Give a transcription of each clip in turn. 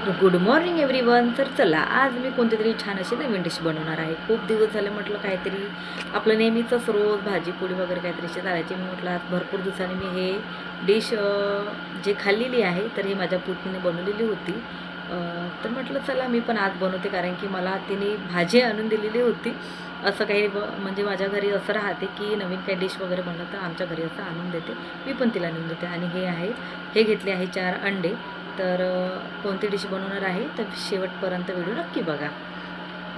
Good morning everyone. तर चला, आज मी कोणतीतरी छान अशी नवीन डिश बनवणार आहे. खूप दिवस झाले म्हटलं काहीतरी आपलं नेहमीचंच रोज भाजी पोळी वगैरे काहीतरी चालायची. मी म्हटलं आज भरपूर दिवसांनी मी हे डिश जे खाल्लेली आहे, तर हे माझ्या पुतणीने बनवलेली होती. तर म्हटलं चला मी पण आज बनवते, कारण की मला तिने भाजी आणून दिलेली होती. असं काही म्हणजे माझ्या घरी असं राहते की नवीन काही डिश वगैरे बनलं तर आमच्या घरी असं आणून देते, मी पण तिला आणून देते. आणि हे घेतले आहे 4 अंडे. तर कोणती डिश बनवणार आहे तर शेवटपर्यंत व्हिडिओ नक्की बघा,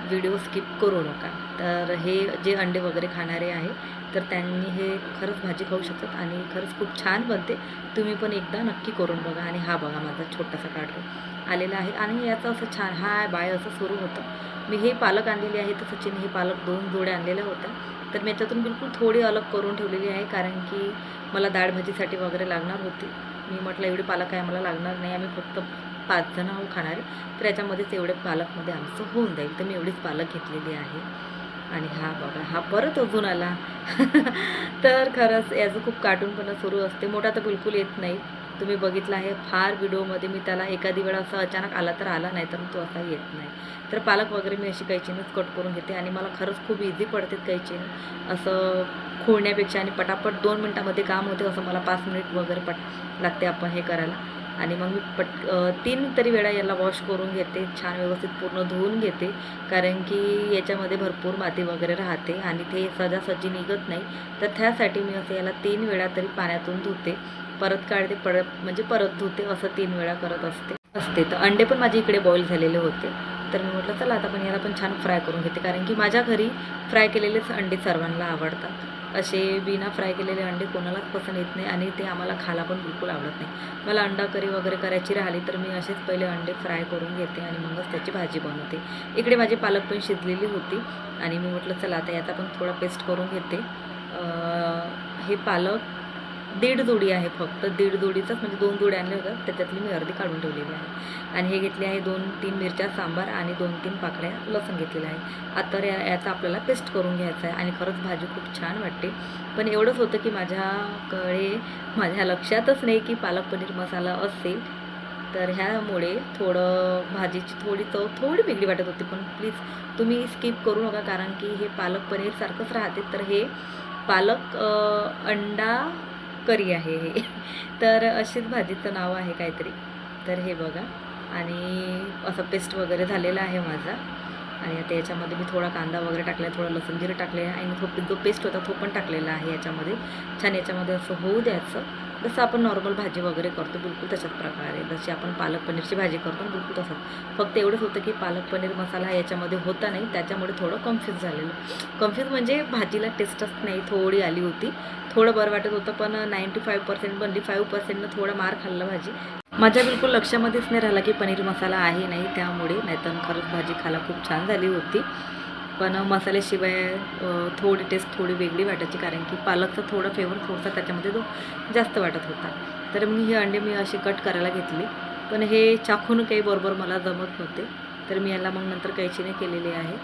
व्हिडिओ स्किप करू नका. तर हे जे अंडे वगैरे खाणारे आहे तर त्यांनी हे खरंच भाजी खाऊ शकतात आणि खरंच खूप छान बनते. तुम्ही पण एकदा नक्की करून बघा. आणि हा बघा माझा छोटासा कार्टून आलेला आहे आणि याचं असं छान हाय बाय असं सुरू होतं. मी हे पालक आणलेली आहे, तर सचिन हे पालक 2 जोड्या आणलेल्या होत्या. तर मी याच्यातून बिलकुल थोडी अलग करून ठेवलेली आहे, कारण की मला डाळ भाजीसाठी वगैरे लागणार होती. मी म्हटलं एवढी पालक आहे मला लागणार नाही, आम्ही फक्त 5 जण आहोत खाणारे, तर याच्यामध्येच एवढे पालकमध्ये आमचं होऊन जाईल. तर मी एवढीच पालक घेतलेली आहे. आणि हा बघा हा परत अजून आला. तर खरंच याचं खूप कार्टूनपणा सुरू असते. मोठा तर बिलकुल येत नाही. तुम्ही बघितलं आहे फार व्हिडिओमध्ये मी त्याला एखादी वेळा असं अचानक आला तर आला, नाही तर तो असा येत नाही. तर पालक वगैरे मी अशी कैचीनंच कट करून घेते आणि मला खरंच खूप इझी पडते कैचीने असं खोडण्यापेक्षा. आणि पटापट 2 मिनटामध्ये काम होते, असं मला 5 मिनिट वगैरे लागते आपण हे करायला. आणि मग मी 3 तरी वेळा याला वॉश करून घेते, छान व्यवस्थित पूर्ण धुवून घेते, कारण की याच्यामध्ये भरपूर माती वगैरे राहते आणि ते सहजासहजी निघत नाही. तर त्यासाठी मी असं याला 3 वेळा तरी पाण्यातून धुते, परत काढते, परत धुते, असं 3 वेळा करत असते. तर अंडे पण माझे इकडे बॉईल झालेले होते. तर मी म्हटलं चला आता पण याला पण छान फ्राय करून घेते, कारण की माझ्या घरी फ्राय केलेलेच अंडे सर्वांना आवडतात. असे बिना फ्राय केलेले अंडे कोणालाच पसंत येत नाही आणि ते आम्हाला खायला पण बिलकुल आवडत नाही. मला अंडा करी वगैरे करायची राहिली तर मी असेच पहिले अंडे फ्राय करून घेते आणि मगच त्याची भाजी बनवते. इकडे माझी पालक पण शिजलेली होती आणि मी म्हटलं चला आता याचा पण थोडा पेस्ट करून घेते. हे पालक 1.5 जोडी आहे, फक्त 1.5 जोडीचाच, म्हणजे 2 जोड्या आणल्या होत्या, त्याच्यातली मी अर्धी काढून ठेवलेली आहे. आणि हे घेतले आहे 2-3 मिरच्या सांबार आणि 2-3 पाकळ्या लसूण घेतलेला आहे. आता याचा आपल्याला पेस्ट करून घ्यायचा आहे आणि खरंच भाजी खूप छान वाटते. पण एवढंच होतं की माझ्या लक्षातच नाही की पालक पनीर मसाला असेल, तर ह्यामुळे थोडं भाजीची थोडी चव थोडी वेगळी वाटत होती. पण प्लीज तुम्ही स्किप करू नका, कारण की हे पालक पनीरसारखंच राहते. तर हे पालक अंडा करी आहे हे. तर अशीच भाजीचं नाव आहे काहीतरी. तर हे बघा, आणि असं पेस्ट वगैरे झालेला आहे माझा. आणि आता याच्यामध्ये मी थोडा कांदा वगैरे टाकला आहे, थोडं लसूण जिरं टाकले आहे आणि जो पेस्ट होता तो पण टाकलेला आहे याच्यामध्ये. छान याच्यामध्ये असं होऊ द्यायचं, जसं आपण नॉर्मल भाजी वगैरे करतो बिलकुल तशाच प्रकारे, जशी आपण पालक पनीरची भाजी करतो बिलकुल तसंच. फक्त एवढंच होतं की पालक पनीर मसाला याच्यामध्ये होता नाही, त्याच्यामुळे थोडं कन्फ्यूज म्हणजे भाजीला टेस्टच नाही थोडी आली होती. थोडं बरं वाटत होतं, पण 95% बनली, 5%नं थोडा मार खाल्ला भाजी. माझ्या बिलकुल लक्षामध्येच नाही राहिला की पनीर मसाला आहे नाही, त्यामुळे. नाहीतर खरंच भाजी खायला खूप छान झाली होती. पण मसाल्याशिवाय थोडी टेस्ट थोडी वेगळी वाटायची, कारण की पालकचा थोडा फ्लेवर थोडासा त्याच्यामध्ये तो जास्त वाटत होता. तर हे अंडे मी असे कट करायला घेतले, पण हे चाकून काही बरोबर मला जमत नव्हते. तर मी याला मग नंतर कैचीने केलेले आहे.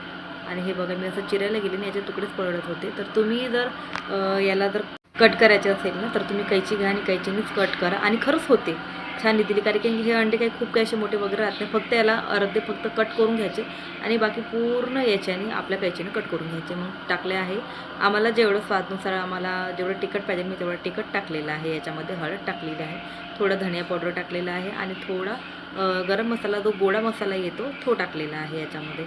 आणि हे बघा मी असं चिरायला गेले आणि याचे तुकडेच पडत होते. तर तुम्ही जर याला जर कट करायचे असेल ना, तर तुम्ही कैची घ्या आणि कैचीनेच कट करा, आणि खरंच होते छान दिली. कारण की हे अंडे काही खूप काही असे मोठे वगैरे राहत नाही, फक्त याला अर्धे फक्त कट करून घ्यायचे आणि बाकी पूर्ण याच्याने आपल्या कैचीने कट करून घ्यायचे. मग टाकले आहे आम्हाला जेवढं स्वादनुसार, आम्हाला जेवढं तिखट पाहिजे मी तेवढं तिखट टाकलेलं आहे. याच्यामध्ये हळद टाकलेली आहे, थोडं धनिया पावडर टाकलेला आहे आणि थोडा गरम मसाला, जो गोडा मसाला येतो तो टाकलेला आहे याच्यामध्ये.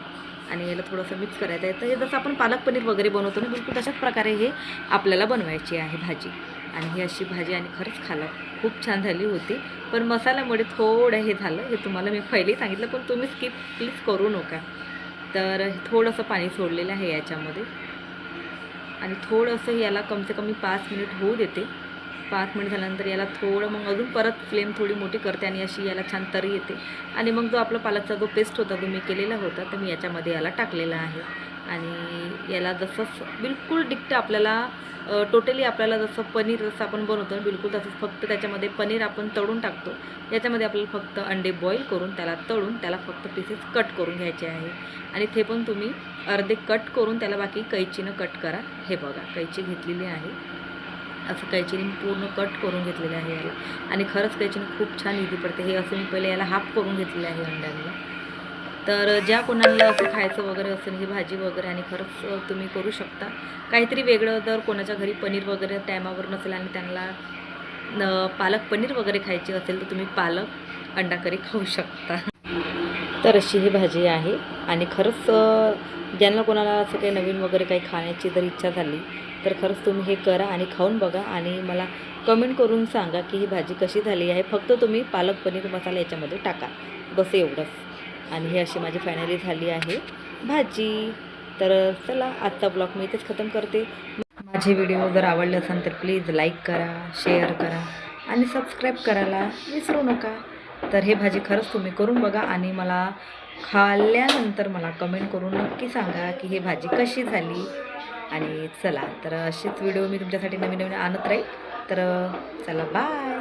आणि याला थोडंसं मिक्स करायचं आहे. तर हे जसं आपण पालक पनीर वगैरे बनवतो ना, बिलकुल तशाच प्रकारे हे आपल्याला बनवायची आहे भाजी. आणि ही अशी भाजी आणि खरंच खायला खूप छान झाली होती. पण मसाल्यामुळे थोडं हे झालं, हे तुम्हाला मी पहिलेही सांगितलं, पण तुम्ही स्किप प्लीज करू नका. तर थोडंसं पाणी सोडलेलं आहे याच्यामध्ये आणि थोडंसं याला कमसे कमी 5 मिनिट होऊ देते. 5 मिनिट झाल्यानंतर याला थोडं मग अजून परत फ्लेम थोडी मोठी करते आणि अशी याला छान तरी येते. आणि मग जो आपला पालकचा जो पेस्ट होता, जो मी केलेला होता, तर मी याच्यामध्ये याला टाकलेला आहे. आणि याला जसं बिलकुल डिक्ट आपल्याला टोटली आपल्याला जसं पनीर जसं आपण बनवतो बिलकुल तसंच, फक्त त्याच्यामध्ये पनीर आपण तळून टाकतो. याच्यामध्ये आपल्याला फक्त अंडे बॉईल करून त्याला तळून त्याला फक्त पीसेस कट करून घ्यायचे आहे. आणि ते पण तुम्ही अर्धे कट करून त्याला बाकी कैचीनं कट करा. हे बघा कैची घेतलेली आहे असं कैचीने पूर्ण कट करून घेतलेलं आहे याला. आणि खरंच कैचीने खूप छान इझी पडते. हे असं मी पहिले याला हाफ करून घेतलेलं आहे अंड्यांना. तर ज्या कोणाला असं खायचं वगैरे असेल ही भाजी वगैरे आणि खरंच तुम्ही करू शकता काहीतरी वेगळं. जर कोणाच्या घरी पनीर वगैरे टायमावर नसेल आणि त्यांना पालक पनीर वगैरे खायची असेल तर तुम्ही पालक अंडा करी खाऊ शकता. तर अशी ही भाजी आहे. आणि खरंच ज्यांना कोणाला असं काही नवीन वगैरे काही खाण्याची जर इच्छा झाली तर खरंच तुम्ही हे करा आणि खाऊन बघा आणि मला कमेंट करून सांगा की ही भाजी कशी झाली आहे. फक्त तुम्ही पालक पनीर मसाला याच्यामध्ये टाका, बस एवढंच. आणि ही अशी माझी फायनली झाली आहे भाजी. तर चला आजचा ब्लॉग मी इथेच खतम करते. माझे व्हिडिओ जर आवडले असेल तर प्लीज लाईक करा, शेअर करा आणि सबस्क्राईब करायला विसरू नका. तर हे भाजी खरंच तुम्ही करून बघा आणि मला खाल्ल्यानंतर मला कमेंट करून नक्की सांगा की ही भाजी कशी झाली. आणि चला तर असेच व्हिडिओ मी तुमच्यासाठी नवीन नवीन आणत राहील. तर चला बाय.